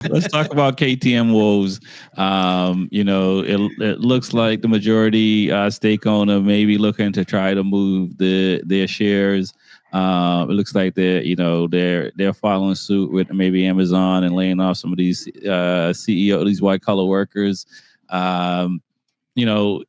Let's talk about KTM woes. It looks like the majority stake owner may be looking to try to move their shares. It looks like they're following suit with maybe Amazon and laying off some of these CEO, these white collar workers. Um, you know,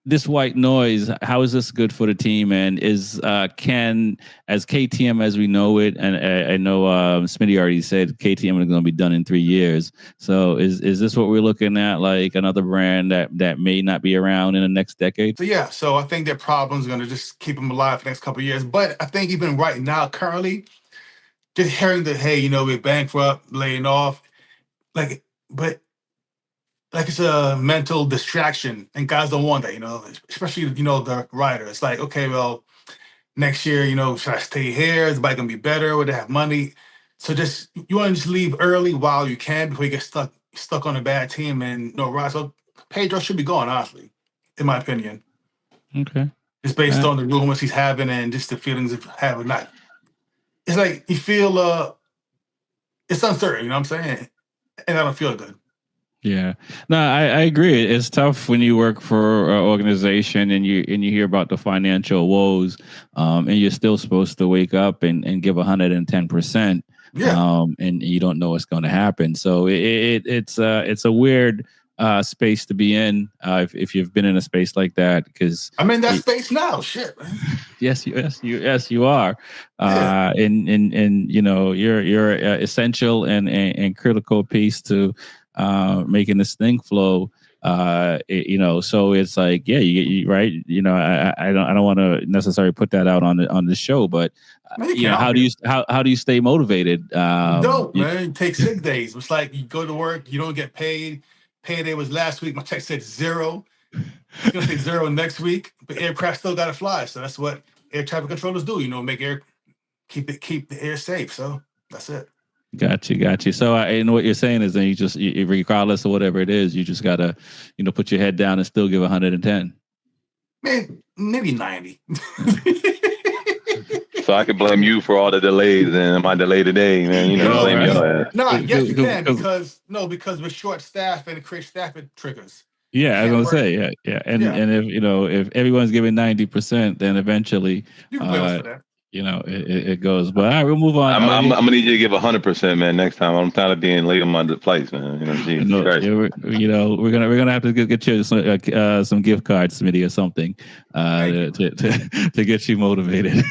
this white noise, how is this good for the team? And is can as KTM as we know it, and I know Smitty already said KTM is going to be done in 3 years. So is this what we're looking at, like another brand that may not be around in the next decade? So yeah, so I think their problem's going to just keep them alive for the next couple of years. But I think even right now, currently, just hearing that, hey, we're bankrupt, laying off, like, but like it's a mental distraction, and guys don't want that, especially the rider. It's like, okay, well, next year, should I stay here? Is the bike gonna be better? Would they have money? So just you want to just leave early while you can before you get stuck on a bad team and no ride. So Pedro should be gone, honestly, in my opinion. Okay. Just based on the rumors he's having and just the feelings of having not. It's like you feel it's uncertain, you know what I'm saying? And I don't feel good. Yeah, no, I agree. It's tough when you work for an organization and you hear about the financial woes, and you're still supposed to wake up and give 110%. Yeah. And you don't know what's going to happen. So it's a weird space to be in if you've been in a space like that, because I'm in that space now. Shit, man. Yes, you are. Yeah. And you're essential and critical piece to making this thing flow. So it's like, yeah, you right. I don't want to necessarily put that out on the show, but how do you stay motivated? Dope, man. You take sick days. It's like you go to work, you don't get paid. Payday was last week. My check said zero. It's gonna say zero next week, but aircraft still gotta fly. So that's what air traffic controllers do. Make keep the air safe. So that's it. Got you. So and what you're saying is, then regardless of whatever it is, you just gotta, put your head down and still give 110. Man, maybe 90. So I can blame you for all the delays and my delay today, man. Blame your ass. No, yes, you can because we're short staff and it creates staffing triggers. Yeah, I was gonna say, yeah. And if everyone's giving 90%, then eventually you can blame us for that. It goes. But all right, we'll move on. I'm gonna need you to give 100%, man. Next time, I'm tired of being late on my flights, man. Jesus Christ. We're gonna have to get you some gift cards, Smitty, or something, to get you motivated.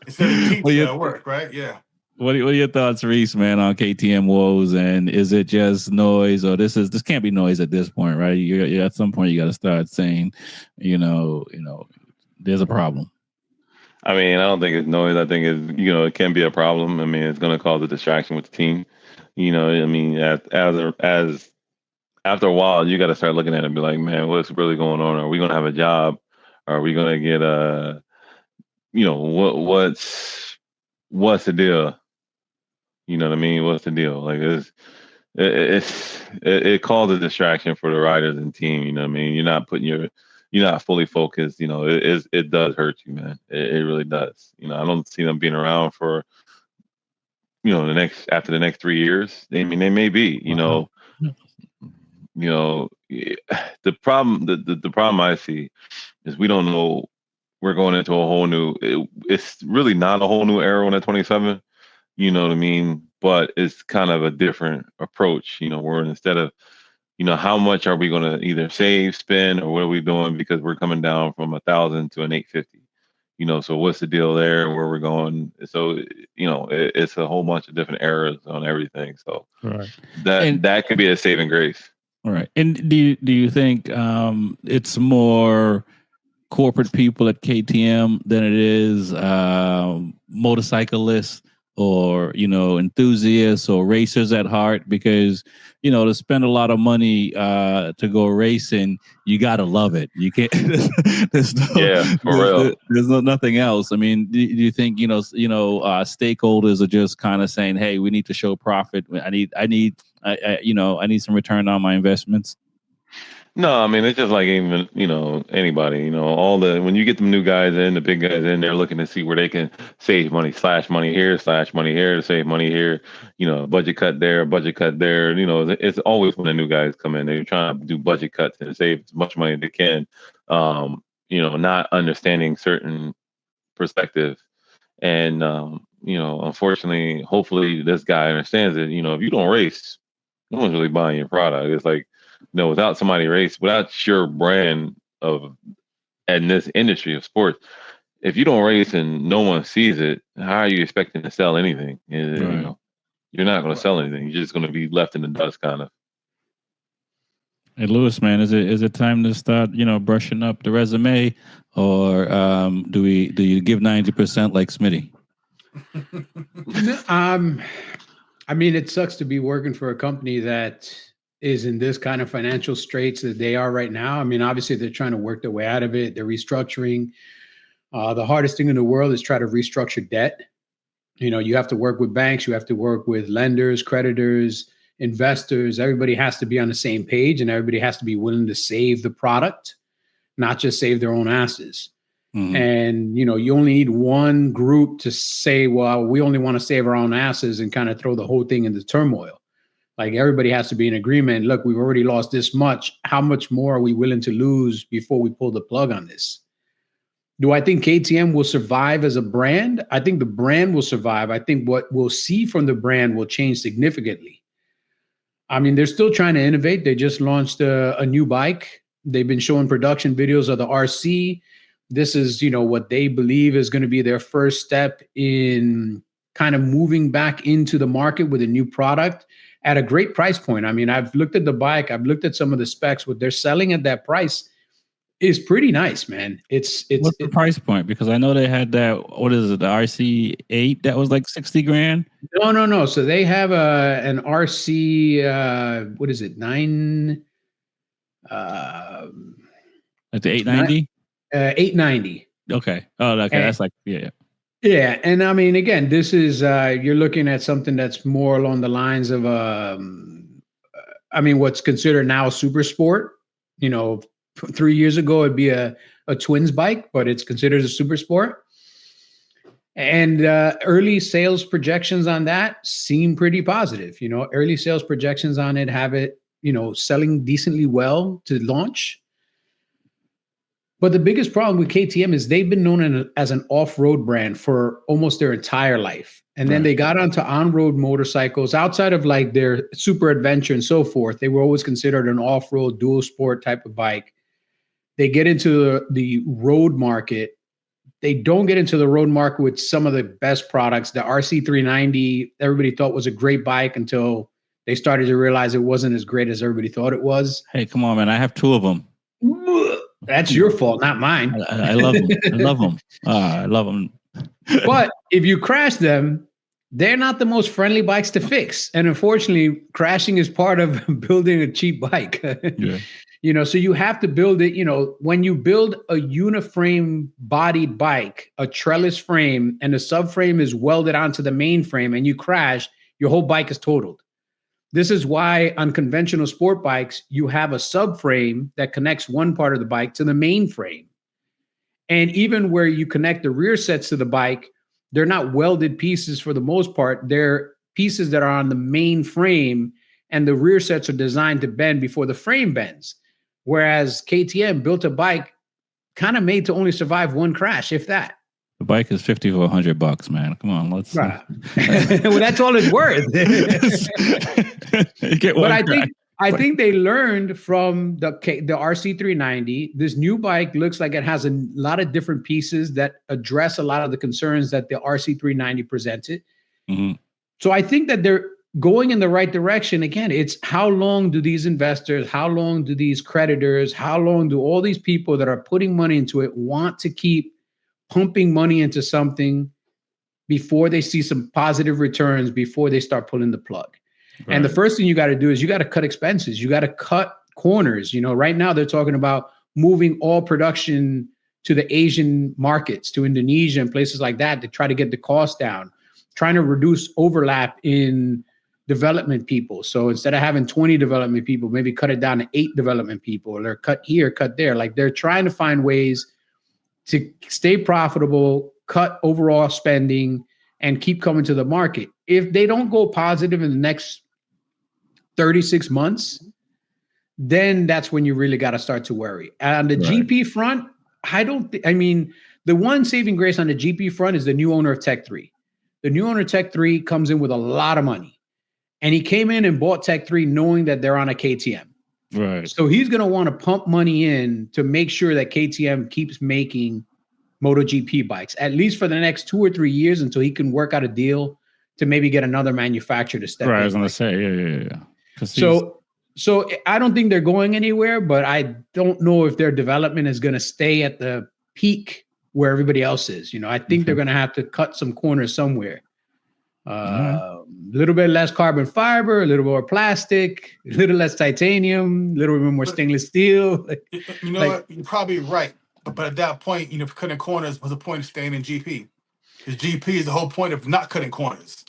Instead of pizza at work, right? Yeah. What are your thoughts, Reese, man, on KTM woes? And is it just noise, or this can't be noise at this point, right? You at some point you got to start saying, there's a problem. I mean, I don't think it's noise. I think it can be a problem. I mean, it's going to cause a distraction with the team. I mean, as after a while, you got to start looking at it and be like, man, what's really going on? Are we going to have a job? Are we going to get what's the deal? You know what I mean? What's the deal? Like it causes a distraction for the riders and team. You know what I mean? You're not fully focused. It does hurt you, man. It really does. I don't see them being around for after the next 3 years. I mean, they may be. The problem I see is we don't know. We're going into a whole new. It's really not a whole new era on the 27. You know what I mean? But it's kind of a different approach, where instead of, how much are we going to either save, spend, or what are we doing? Because we're coming down from 1,000 to an 850, so what's the deal there? Where we're going? So, it's a whole bunch of different errors on everything. So that could be a saving grace. All right. And do you think it's more corporate people at KTM than it is motorcyclists or enthusiasts or racers at heart? Because to spend a lot of money to go racing, you gotta love it. You can't. There's nothing else. I mean, do you think stakeholders are just kind of saying, hey, we need to show profit. I need some return on my investments? No, I mean it's just like even anybody, when you get the new guys in, the big guys in, they're looking to see where they can save money, slash money here, slash money here, to save money here, budget cut there, budget cut there. It's always when the new guys come in, they're trying to do budget cuts and save as much money as they can. Not understanding certain perspectives, and unfortunately, hopefully, this guy understands that if you don't race, no one's really buying your product. It's like, without somebody race, without your brand of in this industry of sports, if you don't race and no one sees it, how are you expecting to sell anything? Right. You're not going to sell anything. You're just going to be left in the dust, kind of. Hey, Lewis, man, is it time to start, brushing up the resume, or do you give 90% like Smitty? I mean, it sucks to be working for a company that is in this kind of financial straits that they are right now. I mean, obviously they're trying to work their way out of it. They're restructuring. The hardest thing in the world is try to restructure debt. You have to work with banks, you have to work with lenders, creditors, investors. Everybody has to be on the same page, and everybody has to be willing to save the product, not just save their own asses. Mm-hmm. And, you only need one group to say, well, we only want to save our own asses, and kind of throw the whole thing into turmoil. Like, everybody has to be in agreement. Look, we've already lost this much. How much more are we willing to lose before we pull the plug on this? Do I think KTM will survive as a brand? I think the brand will survive. I think what we'll see from the brand will change significantly. I mean, they're still trying to innovate. They just launched a new bike. They've been showing production videos of the RC. This is, what they believe is going to be their first step in kind of moving back into the market with a new product at a great price point. I mean, I've looked at the bike. I've looked at some of the specs. What they're selling at that price is pretty nice, man. What's the price point? Because I know they had that, what is it, the RC8 that was like 60 grand? No. So they have an RC, what is it, 9? Like the 890? 890. Okay. Oh, okay. And that's like, yeah. Yeah. And I mean, again, this is, you're looking at something that's more along the lines of, what's considered now a super sport. 3 years ago, it'd be a twins bike, but it's considered a super sport. And early sales projections on that seem pretty positive. Early sales projections on it have it, selling decently well to launch. But the biggest problem with KTM is they've been known as an off-road brand for almost their entire life. And then they got onto on-road motorcycles outside of like their super adventure and so forth. They were always considered an off-road dual sport type of bike. They get into the road market. They don't get into the road market with some of the best products. The RC390, everybody thought was a great bike until they started to realize it wasn't as great as everybody thought it was. Hey, come on, man. I have 2 of them. That's your fault, not mine. I love them. I love them. I love them. But if you crash them, they're not the most friendly bikes to fix. And unfortunately, crashing is part of building a cheap bike. Yeah. So you have to build it, when you build a uniframe bodied bike, a trellis frame, and the subframe is welded onto the main frame, and you crash, your whole bike is totaled. This is why on conventional sport bikes, you have a subframe that connects one part of the bike to the main frame. And even where you connect the rear sets to the bike, they're not welded pieces for the most part. They're pieces that are on the main frame, and the rear sets are designed to bend before the frame bends. Whereas KTM built a bike kind of made to only survive one crash, if that. The bike is $50 or $100, man. Come on, let's. Right. Well, that's all it's worth. But I think they learned from the RC390. This new bike looks like it has a lot of different pieces that address a lot of the concerns that the RC390 presented. Mm-hmm. So I think that they're going in the right direction. Again, it's how long do these investors, how long do these creditors, how long do all these people that are putting money into it want to keep pumping money into something before they see some positive returns, before they start pulling the plug? Right. And the first thing you got to do is you got to cut expenses. You got to cut corners. Right now they're talking about moving all production to the Asian markets, to Indonesia and places like that, to try to get the cost down, trying to reduce overlap in development people. So instead of having 20 development people, maybe cut it down to 8 development people, or cut here, cut there. Like they're trying to find ways to stay profitable, cut overall spending, and keep coming to the market. If they don't go positive in the next 36 months, then that's when you really got to start to worry. On the GP front, the one saving grace on the GP front is the new owner of Tech 3. The new owner of Tech 3 comes in with a lot of money. And he came in and bought Tech 3 knowing that they're on a KTM. Right. So he's going to want to pump money in to make sure that KTM keeps making MotoGP bikes, at least for the next 2 or 3 years, until he can work out a deal to maybe get another manufacturer to step in. Right, I was going to say, yeah. So I don't think they're going anywhere, but I don't know if their development is going to stay at the peak where everybody else is. I think they're going to have to cut some corners somewhere. A little bit less carbon fiber, a little more plastic, a little less titanium, a little bit more stainless steel. What? You're probably right. But at that point, cutting corners was the point of staying in GP. Because GP is the whole point of not cutting corners,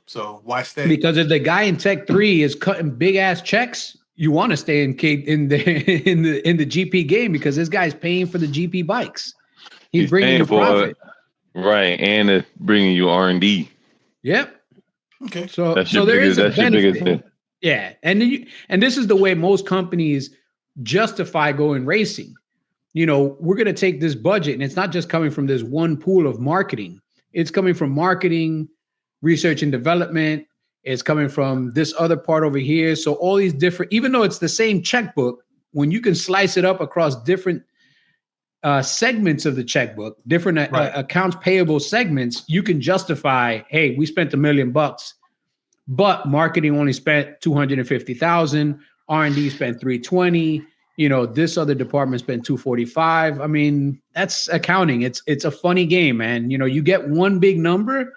So why stay? Because if the guy in Tech 3 is cutting big ass checks, you want to stay in the GP game, because this guy's paying for the GP bikes. He's bringing you profit. Right, and it's bringing you R&D. Yep. Okay. So there is a benefit. Yeah, and this is the way most companies justify going racing. We're going to take this budget, and it's not just coming from this one pool of marketing. It's coming from marketing, research and development. It's coming from this other part over here. So all these different, even though it's the same checkbook, when you can slice it up across different segments of the checkbook, different accounts payable segments, you can justify, hey, we spent $1 million, but marketing only spent 250,000, R&D spent 320. This other department spent 245. I mean, that's accounting. It's a funny game, man. You get one big number,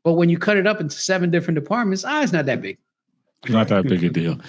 but when you cut it up into 7 different departments, it's not that big. Not that big a deal.